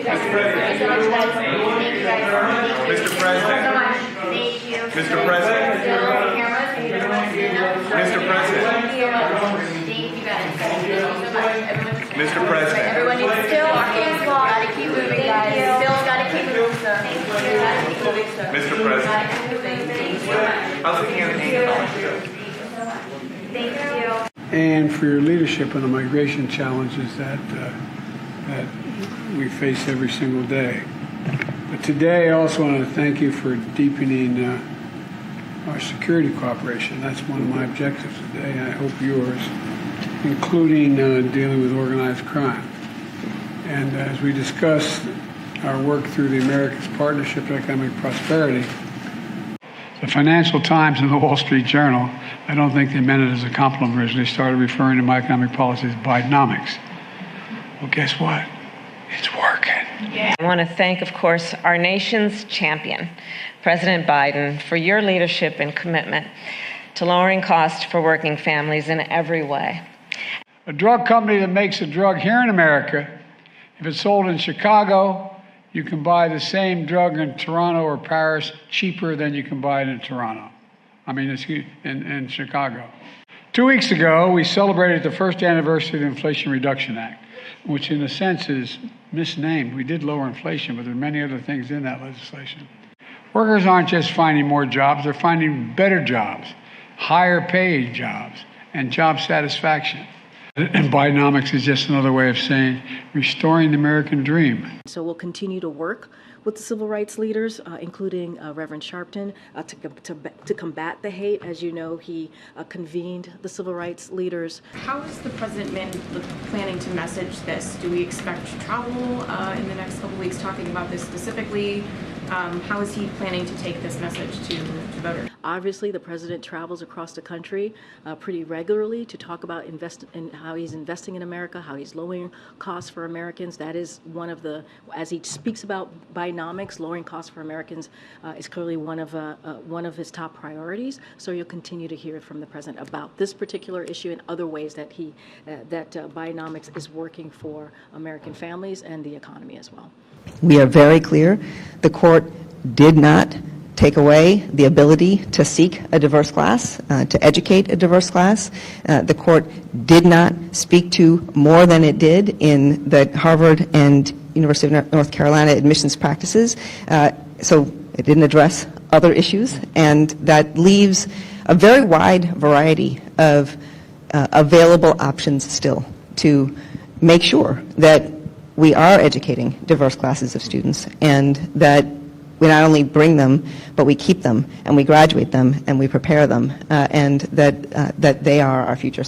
guys. Thank you so much, guys. Thank you guys. Mr. President. Thank you. Mr. President. Mr. President. Thank you guys. Thank you so much. Mr. President. Everyone needs to still is well. Gotta keep moving, guys. Still's gotta keep moving, sir. Gotta keep moving, sir. Mr. President. Gotta keep moving. Thank you so much. How's the campaign going? Thank you. And for your leadership on the migration challenges that we face every single day. But today I also want to thank you for deepening our security cooperation. That's one of my objectives today, and I hope yours, including dealing with organized crime. And as we discuss our work through the Americas Partnership for Economic Prosperity, the Financial Times and the Wall Street Journal, I don't think they meant it as a compliment originally, started referring to my economic policy as Bidenomics. Well, guess what? It's working. I want to thank, of course, our nation's champion, President Biden, for your leadership and commitment to lowering costs for working families in every way. A drug company that makes a drug here in America, if it's sold in Chicago, you can buy the same drug in Toronto or Paris cheaper than you can buy it in Toronto. In Chicago. 2 weeks ago, we celebrated the first anniversary of the Inflation Reduction Act, which in a sense is misnamed. We did lower inflation, but there are many other things in that legislation. Workers aren't just finding more jobs, they're finding better jobs, higher paid jobs, and job satisfaction. And Bidenomics is just another way of saying restoring the American dream. So we'll continue to work with the civil rights leaders, including Reverend Sharpton, to combat the hate. As you know, he convened the civil rights leaders. How is the president planning to message this? Do we expect travel in the next couple of weeks talking about this specifically? How is he planning to take this message to voters? Obviously, the president travels across the country pretty regularly to talk about how he's investing in America, how he's lowering costs for Americans. That is one of the, as he speaks about Bidenomics, lowering costs for Americans is clearly one of his top priorities. So you'll continue to hear from the president about this particular issue and other ways that Bidenomics is working for American families and the economy as well. We are very clear. The court did not take away the ability to seek a diverse class, to educate a diverse class. The court did not speak to more than it did in the Harvard and University of North Carolina admissions practices. So it didn't address other issues, and that leaves a very wide variety of available options still to make sure that we are educating diverse classes of students, and that we not only bring them, but we keep them, and we graduate them, and we prepare them, and that they are our future.